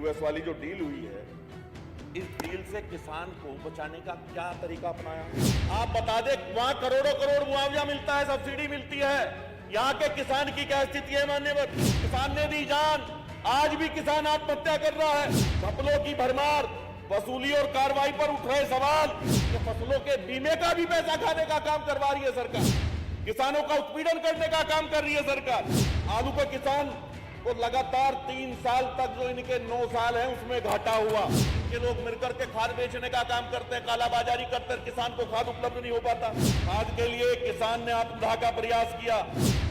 US वाली जो deal हुई है, इस डील से किसान को बचाने का क्या तरीका अपनाया? आप बता दें, वहां करोड़ों करोड़ मुआवजा मिलता है, सब्सिडी मिलती है, यहाँ के किसान की क्या स्थिति है? मान्यवर, किसान ने दी जान, आज भी किसान आत्महत्या कर रहा है। फसलों की भरमार, वसूली और कार्रवाई पर उठ रहे सवाल कि फसलों के बीमे का भी पैसा खाने का काम करवा रही है सरकार, किसानों का उत्पीड़न करने का काम कर रही है सरकार। आलू के किसान को लगातार 3 साल तक, जो इनके 9 साल हैं, उसमें घाटा हुआ। इनके लोग मिलकर के खाद बेचने का काम करते हैं, कालाबाजारी करते हैं, किसान को खाद उपलब्ध नहीं हो पाता। खाद के लिए किसान ने आत्मदाह का प्रयास किया।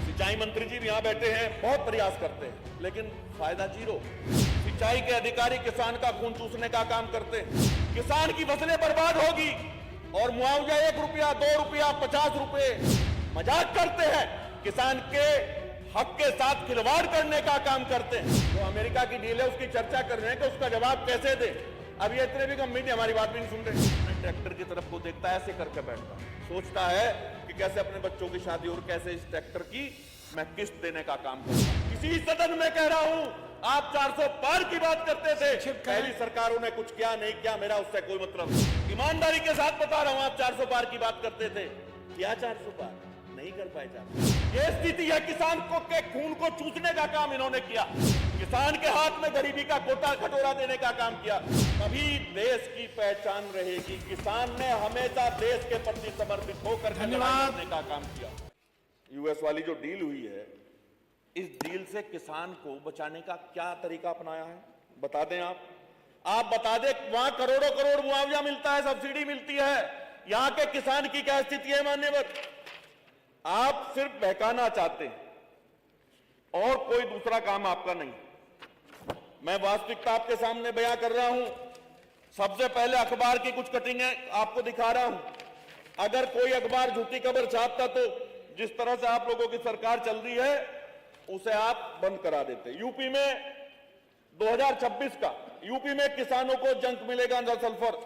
सिंचाई मंत्री जी भी यहाँ बैठे हैं, बहुत प्रयास करते हैं, लेकिन फायदा जीरो। सिंचाई के अधिकारी किसान का खून चूसने का काम करते हैं। किसान की फसलें बर्बाद होगी और मुआवजा 1 रुपया, 2 रुपया, 50 रुपए, मजाक करते हैं। किसान के हक के साथ खिलवाड़ करने का काम करते हैं। तो अमेरिका की डील है, उसकी चर्चा कर रहे हैं कि उसका जवाब कैसे दे। अब ये इतने भी गंभीर हमारी बात भी नहीं सुन रहे। ट्रैक्टर की तरफ को देखता है, ऐसे करके बैठता, सोचता है कि कैसे अपने बच्चों की शादी और कैसे इस ट्रैक्टर की मैं किस्त देने का काम करूंगा। इसी सदन में कह रहा हूं, आप 400 पार की बात करते थे, पहली सरकारों ने कुछ किया नहीं किया, मेरा उससे कोई मतलब नहीं। ईमानदारी के साथ बता रहा हूं, आप 400 पार की बात करते थे, क्या 400 पार नहीं कर पाए? 400 ये स्थिति है। किसान को के खून को चूसने का काम इन्होंने किया, किसान के हाथ में गरीबी का गोटा खटोरा देने का काम किया। तभी देश की पहचान रहेगी। किसान ने हमेशा देश के प्रति समर्पित होकर करने का काम किया। यूएस वाली जो डील हुई है, इस डील से किसान को बचाने का क्या तरीका अपनाया है? बता दें आप बता दें, वहां करोड़ों करोड़ मुआवजा मिलता है, सब्सिडी मिलती है, यहां के किसान की क्या स्थिति है? मान्यवर, आप सिर्फ बहकाना चाहते हैं और कोई दूसरा काम आपका नहीं। मैं वास्तविकता आपके सामने बयां कर रहा हूं। सबसे पहले अखबार की कुछ कटिंगें आपको दिखा रहा हूं। अगर कोई अखबार झूठी खबर छापता तो जिस तरह से आप लोगों की सरकार चल रही है, उसे आप बंद करा देते। यूपी में 2026 का, यूपी में किसानों को जंक मिलेगा न सल्फर,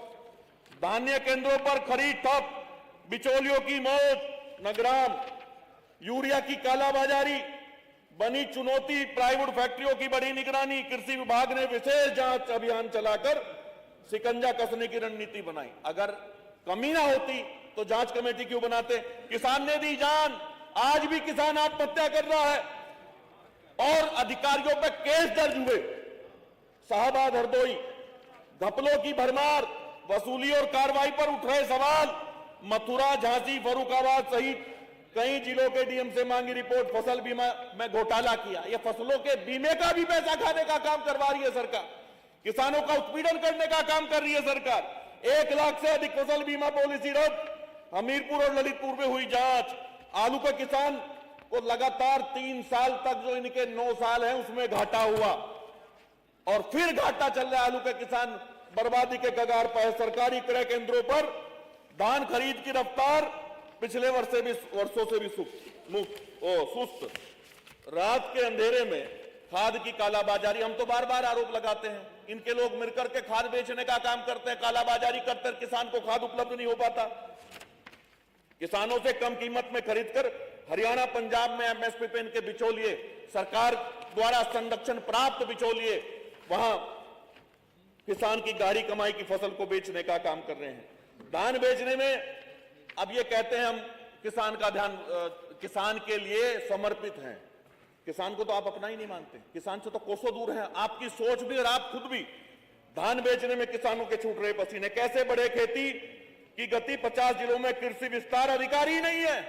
धान्य केंद्रों पर खरीद ठप, बिचौलियों की मौत, नगराम, यूरिया की कालाबाजारी, बनी चुनौती, प्लाईवुड फैक्ट्रियों की बड़ी निगरानी। कृषि विभाग ने विशेष जांच अभियान चलाकर शिकंजा कसने की रणनीति बनाई। अगर कमी ना होती तो जांच कमेटी क्यों बनाते? किसान ने दी जान, आज भी किसान आत्महत्या कर रहा है और अधिकारियों पर केस दर्ज हुए। शाहबाद हरदोई, घपलों की भरमार, वसूली और कार्रवाई पर उठ रहे सवाल। मथुरा, झांसी, फर्रुखाबाद सहित कई जिलों के डीएम से मांगी रिपोर्ट, फसल बीमा में घोटाला किया। यह फसलों के बीमे का भी पैसा खाने का काम करवा रही है सरकार, किसानों का उत्पीड़न करने का काम कर रही है सरकार। 1 लाख से अधिक फसल बीमा पॉलिसी रद्द। हमीरपुर और ललितपुर में हुई जांच। आलू के किसान को लगातार 3 साल तक, जो इनके 9 साल हैं, उसमें घाटा हुआ और फिर घाटा चल रहा है। आलू के किसान बर्बादी के कगार पर है। सरकारी क्रय केंद्रों पर धान खरीद की रफ्तार पिछले वर्षों से भी सुस्त। रात के अंधेरे में खाद की कालाबाजारी, हम तो बार बार आरोप लगाते हैं, इनके लोग मिलकर के खाद बेचने का काम करते हैं, कालाबाजारी करते हैं, किसान को खाद उपलब्ध नहीं हो पाता। किसानों से कम कीमत में खरीदकर हरियाणा, पंजाब में एमएसपी पे इनके बिचौलिए, सरकार द्वारा संरक्षण प्राप्त बिचौलिए, वहां किसान की गाढ़ी कमाई की फसल को बेचने का काम कर रहे हैं। धान बेचने में अब ये कहते हैं हम किसान का ध्यान, किसान के लिए समर्पित हैं। किसान को तो आप अपना ही नहीं मानते, किसान से तो कोसों दूर है आपकी सोच भी और आप खुद भी। धान बेचने में किसानों के छूट रहे पसीने। कैसे बढ़े खेती की गति? 50 जिलों में कृषि विस्तार अधिकारी नहीं है।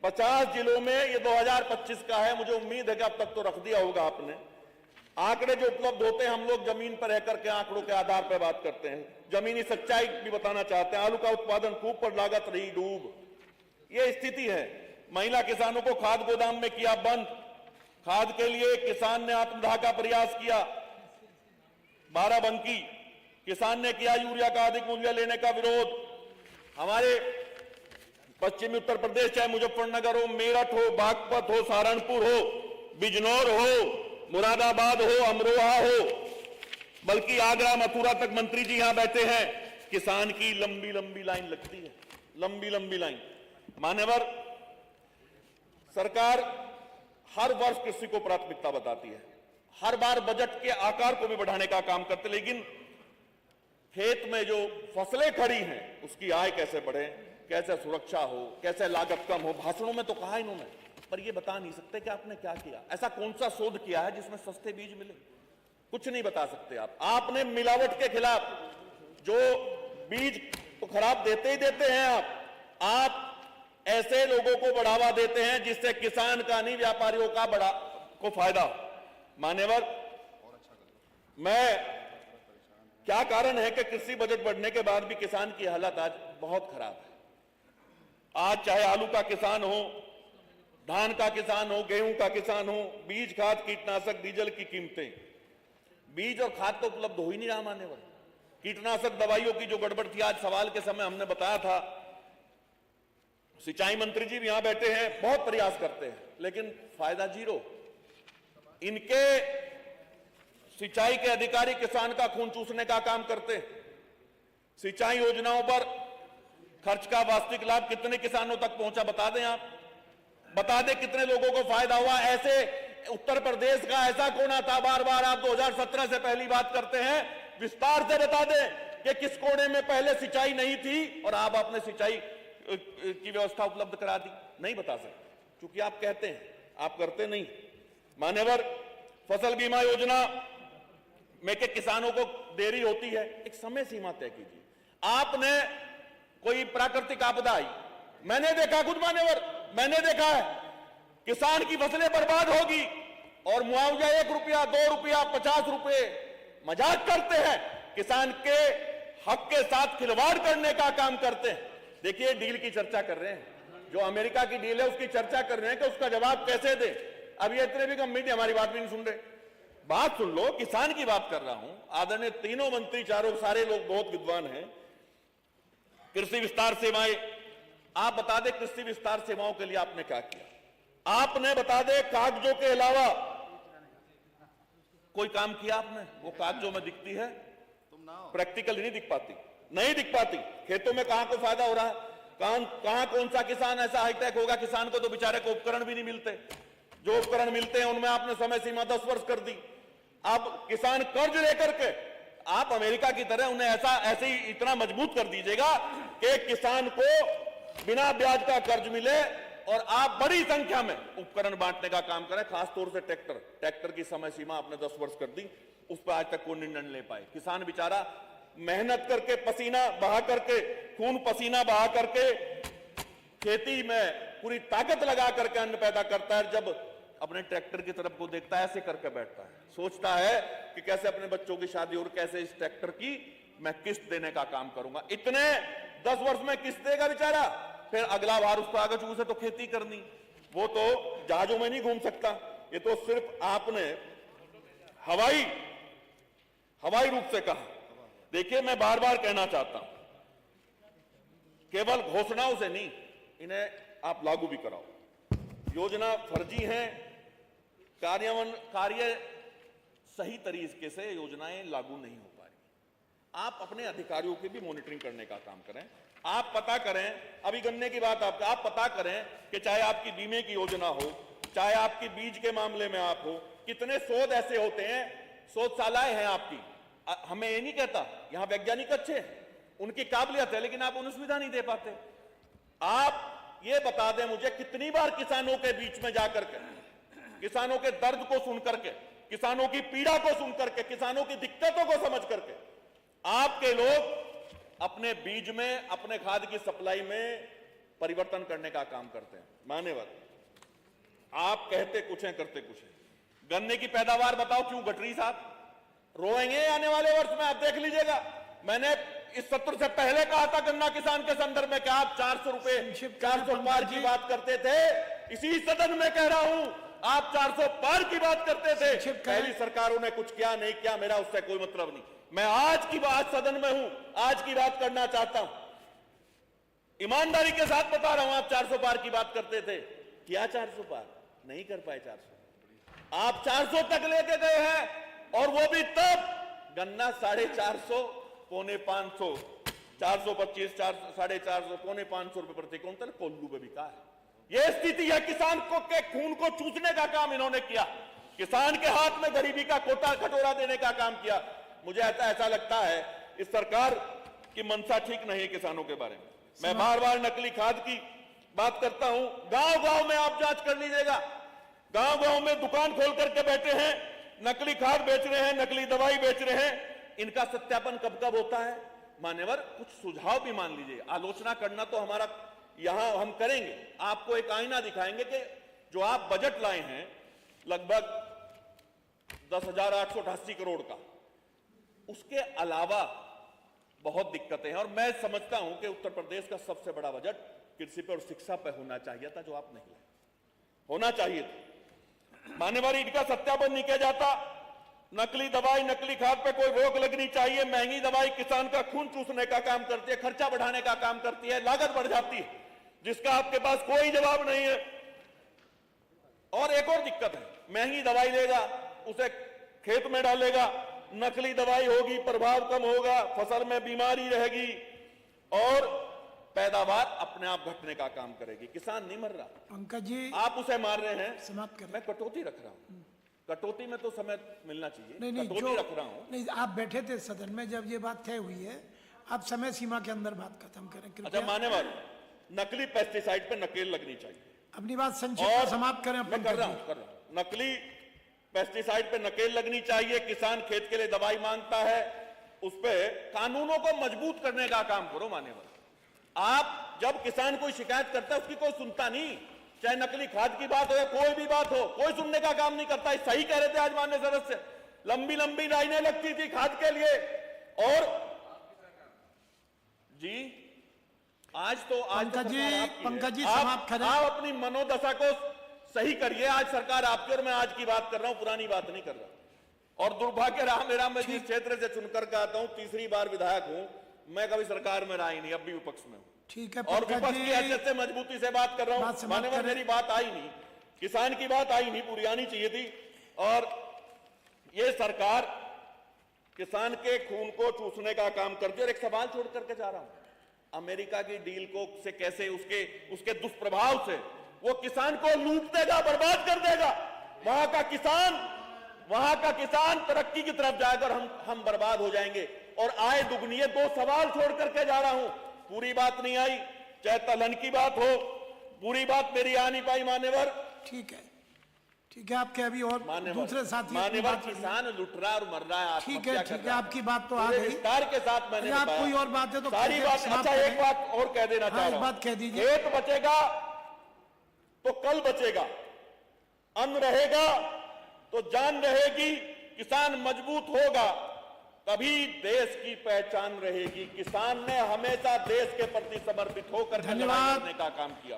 50 जिलों में, ये 2025 का है, मुझे उम्मीद है कि अब तक तो रख दिया होगा आपने। आंकड़े जो उपलब्ध होते हैं, हम लोग जमीन पर रहकर के आंकड़ों के आधार पर बात करते हैं, जमीनी सच्चाई भी बताना चाहते हैं। आलू का उत्पादन खूब पर लागत रही डूब, ये स्थिति है। महिला किसानों को खाद गोदाम में किया बंद। खाद के लिए किसान ने आत्मदाह का प्रयास किया। बाराबंकी किसान ने किया यूरिया का अधिक मूल्य लेने का विरोध। हमारे पश्चिमी उत्तर प्रदेश, चाहे मुजफ्फरनगर हो, मेरठ हो, बागपत हो, सहारनपुर हो, बिजनौर हो, मुरादाबाद हो, अमरोहा हो, बल्कि आगरा, मथुरा तक मंत्री जी यहां बैठे हैं, किसान की लंबी लंबी लाइन लगती है, लंबी लंबी लाइन। मान्यवर, सरकार हर वर्ष कृषि को प्राथमिकता बताती है, हर बार बजट के आकार को भी बढ़ाने का काम करते, लेकिन खेत में जो फसलें खड़ी हैं उसकी आय कैसे बढ़े, कैसे सुरक्षा हो, कैसे लागत कम हो, भाषणों में तो कहा इन्होंने, पर ये बता नहीं सकते कि आपने क्या किया। ऐसा कौन सा शोध किया है जिसमें सस्ते बीज मिले? कुछ नहीं बता सकते आप। आपने मिलावट के खिलाफ, जो बीज तो खराब देते ही देते हैं आप ऐसे लोगों को बढ़ावा देते हैं जिससे किसान का नहीं, व्यापारियों का बड़ा को फायदा हो। मान्यवर, मैं क्या कारण है कि कृषि बजट बढ़ने के बाद भी किसान की हालत आज बहुत खराब है। आज चाहे आलू का किसान हो, धान का किसान हो, गेहूं का किसान हो, बीज, खाद, कीटनाशक, डीजल की कीमतें, बीज और खाद तो उपलब्ध हो ही नहीं रहा। मान्यवर, कीटनाशक दवाइयों की जो गड़बड़ थी, आज सवाल के समय हमने बताया था, सिंचाई मंत्री जी भी यहां बैठे हैं, बहुत प्रयास करते हैं लेकिन फायदा जीरो। इनके सिंचाई के अधिकारी किसान का खून चूसने का काम करते हैं। सिंचाई योजनाओं पर खर्च का वास्तविक लाभ कितने किसानों तक पहुंचा बता दें आप, बता दें कितने लोगों को फायदा हुआ। ऐसे उत्तर प्रदेश का ऐसा कोना था, बार बार आप 2017 से पहली बात करते हैं, विस्तार से बता दें कि किस कोने में पहले सिंचाई नहीं थी और आप आपने सिंचाई की व्यवस्था उपलब्ध करा दी। नहीं बता सकते क्योंकि आप कहते हैं, आप करते नहीं। मान्यवर, फसल बीमा योजना में के किसानों को देरी होती है, एक समय सीमा तय कीजिए। आपने कोई प्राकृतिक आपदा आई, मैंने देखा खुद मान्यवर, मैंने देखा है किसान की फसलें बर्बाद होगी और मुआवजा 1 रुपया, 2 रुपया, 50 रुपए, मजाक करते हैं, किसान के हक के साथ खिलवाड़ करने का काम करते हैं। देखिए, डील की चर्चा कर रहे हैं, जो अमेरिका की डील है उसकी चर्चा कर रहे हैं कि उसका जवाब कैसे दे। अब ये इतने भी गंभीर हमारी बात भी नहीं सुन रहे। बात सुन लो, किसान की बात कर रहा हूं। आदरणीय तीनों मंत्री, चारों सारे लोग बहुत विद्वान हैं। कृषि विस्तार सेवाएं, आप बता दें कृषि विस्तार सेवाओं के लिए आपने क्या किया। आपने बता दें कागजों के अलावा कोई काम किया आपने? वो कागजों में दिखती है, प्रैक्टिकली नहीं दिख पाती, नहीं दिख पाती। खेतों में कहां को फायदा हो रहा है, कहां कौन सा किसान ऐसा हाईटेक होगा, किसान को तो बेचारे को उपकरण भी नहीं मिलते, जो उपकरण मिलते हैं उनमें आपने समय सीमा 10 वर्ष कर दी। अब किसान कर्ज लेकर के आप अमेरिका की तरह उन्हें ऐसे ही इतना मजबूत कर दीजिएगा कि किसान को बिना ब्याज का कर्ज मिले और आप बड़ी संख्या में उपकरण बांटने का काम करें, खासतौर से ट्रैक्टर की समय सीमा आपने 10 वर्ष कर दी, उस पर आज तक कोई निर्णय नहीं ले पाए। किसान बेचारा मेहनत करके, पसीना बहा करके, खून पसीना बहा करके खेती में पूरी ताकत लगा करके अन्न पैदा करता है, जब अपने ट्रैक्टर की तरफ को देखता है ऐसे करके बैठता है, सोचता है कि कैसे अपने बच्चों की शादी और कैसे इस ट्रैक्टर की मैं किस्त देने का काम करूंगा। इतने 10 वर्ष में किस्त देगा बेचारा, फिर अगला बार उसको आगे चूसे तो खेती करनी, वो तो जहाजों में नहीं घूम सकता। ये तो सिर्फ आपने हवाई रूप से कहा। देखिए, मैं बार बार कहना चाहता हूं, केवल घोषणाओं से नहीं, इन्हें आप लागू भी कराओ। योजना फर्जी है, कार्य सही तरीके से योजनाएं लागू नहीं हो पा रही। आप अपने अधिकारियों की भी मॉनिटरिंग करने का काम करें। आप पता करें, अभी गन्ने की बात आप पता करें कि चाहे आपकी बीमे की योजना हो, चाहे आपकी बीज के मामले में आप हो, कितने शोध ऐसे होते हैं, शोधशालाएं हैं आपकी। हमें ये नहीं कहता, यहां वैज्ञानिक अच्छे हैं, उनकी काबिलियत है, लेकिन आप उन्हें सुविधा नहीं दे पाते। आप ये बता दें मुझे, कितनी बार किसानों के बीच में जाकर के, किसानों के दर्द को सुन करके, किसानों की पीड़ा को सुन करके, किसानों की दिक्कतों को समझ करके आपके लोग अपने बीज में, अपने खाद की सप्लाई में परिवर्तन करने का काम करते हैं। मान्यवर, आप कहते कुछ है, करते कुछ है। गन्ने की पैदावार बताओ क्यों घट रही साहब? रोएंगे आने वाले वर्ष में, आप देख लीजिएगा। मैंने इस सत्र से पहले कहा था गन्ना किसान के संदर्भ में, क्या आप 400 रुपए, 400 पार की बात करते थे? इसी सदन में कह रहा हूं, आप 400 पार की बात करते थे। पहली सरकारों ने कुछ किया नहीं किया, मेरा उससे कोई मतलब नहीं। मैं आज की बात सदन में हूं, आज की बात करना चाहता हूं, ईमानदारी के साथ बता रहा हूं। आप 400 पार की बात करते थे, किया 400 पार? नहीं कर पाए 400। आप 400 तक लेके गए हैं, और वो भी तब गन्ना 450, पौने 500, 425, 450, पौने 500 रुपए प्रति क्विंटल कोल्लू पे बिका है। यह स्थिति है, किसान को के खून को चूसने का काम इन्होंने किया। किसान के हाथ में गरीबी का कोटा कटोरा देने का काम किया। मुझे ऐसा लगता है इस सरकार की मंशा ठीक नहीं है किसानों के बारे में। मैं बार बार नकली खाद की बात करता हूं, गांव गांव में आप जांच कर लीजिएगा, गांव गांव में दुकान खोल करके बैठे हैं, नकली खाद बेच रहे हैं, नकली दवाई बेच रहे हैं। इनका सत्यापन कब कब होता है? मान्यवर, कुछ सुझाव भी मान लीजिए। आलोचना करना तो हमारा यहां हम करेंगे, आपको एक आईना दिखाएंगे कि जो आप बजट लाए हैं लगभग 10,888 करोड़ का, उसके अलावा बहुत दिक्कतें हैं। और मैं समझता हूं कि उत्तर प्रदेश का सबसे बड़ा बजट कृषि पर और शिक्षा पर होना चाहिए था, जो आप नहीं लाए, होना चाहिए था। मान्यवर, इनका सत्यापन नहीं किया जाता। नकली दवाई, नकली खाद पे कोई रोक लगनी चाहिए। महंगी दवाई किसान का खून चूसने का काम करती है, खर्चा बढ़ाने का काम करती है, लागत बढ़ जाती है, जिसका आपके पास कोई जवाब नहीं है। और एक और दिक्कत है, महंगी दवाई लेगा, उसे खेत में डालेगा, नकली दवाई होगी, प्रभाव कम होगा, फसल में बीमारी रहेगी और पैदावार अपने आप घटने का काम करेगी। किसान नहीं मर रहा, पंकज जी आप उसे मार रहे हैं। समाप्त करें। मैं कटौती रख रहा हूं, कटौती में तो समय मिलना चाहिए। नहीं, कटौती रख रहा हूं। नहीं, आप बैठे थे सदन में जब ये बात तय हुई है, आप समय सीमा के अंदर बात खत्म करें अच्छा, कृपया। मान्यवर, नकली पेस्टिसाइड पे नकेल लगनी चाहिए। अपनी बात संक्षिप्त में समाप्त करें। मैं कर रहा हूं। नकली पेस्टिसाइड पे नकेल लगनी चाहिए। किसान खेत के लिए दवाई मांगता है, उस पे कानूनों को मजबूत करने का काम करो। मान्यवर, आप जब किसान कोई शिकायत करता है उसकी कोई सुनता नहीं, चाहे नकली खाद की बात हो या कोई भी बात हो, कोई सुनने का काम नहीं करता। सही कह रहे थे आज माननीय सदस्य, लंबी लंबी लाइनें लगती थी खाद के लिए। और जी आज तो पंकज जी समाप्त करें। आप अपनी मनोदशा को सही करिए। आज सरकार आपकी और मैं आज की बात कर रहा हूं, पुरानी बात नहीं कर रहा। और दुर्भाग्य रहा मेरा, मैं जिस क्षेत्र से चुनकर के आता हूं, तीसरी बार विधायक हूं, मैं कभी सरकार में रहा ही नहीं, अब भी विपक्ष में हूं। ठीक है, और विपक्ष की हैसियत से मजबूती से बात कर रहा हूं। मान्यवर, मेरी बात आई नहीं, किसान की बात आई नहीं, पूरी आनी चाहिए थी। और ये सरकार किसान के खून को चूसने का काम करती है। और एक सवाल छोड़ करके जा रहा हूं, अमेरिका की डील को से कैसे उसके दुष्प्रभाव से वो किसान को लूट देगा, बर्बाद कर देगा। वहां का किसान तरक्की की तरफ जाएगा और हम बर्बाद हो जाएंगे और आय दुगनी है। 2 सवाल छोड़ करके जा रहा हूं, पूरी बात नहीं आई, चाहे तलहन की बात हो, पूरी बात मेरी आ नहीं पाई। मान्यवर, ठीक है, आपके अभी और दूसरे साथी मान्यवर, किसान लुट रहा और मर रहा है। ठीक है, आपकी बात तो आ गई। विस्तार के साथ मैंने आप कोई और बात है तो सारी बात। अच्छा, एक बात और कह देना चाह रहा हूं, बात कह दीजिए। खेत बचेगा तो कल बचेगा, अन्न रहेगा तो जान रहेगी, किसान मजबूत होगा तभी देश की पहचान रहेगी। किसान ने हमेशा देश के प्रति समर्पित होकर लड़ाई करने का काम किया।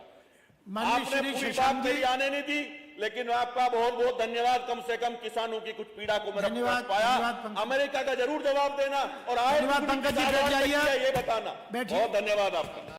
आपने पूरी बात मेरी आने नहीं दी, लेकिन आपका बहुत बहुत धन्यवाद। कम से कम किसानों की कुछ पीड़ा को मैंने पाया। अमेरिका का जरूर जवाब देना और आए पंकज जी बैठ जाइए, ये बताना। बहुत धन्यवाद आपका।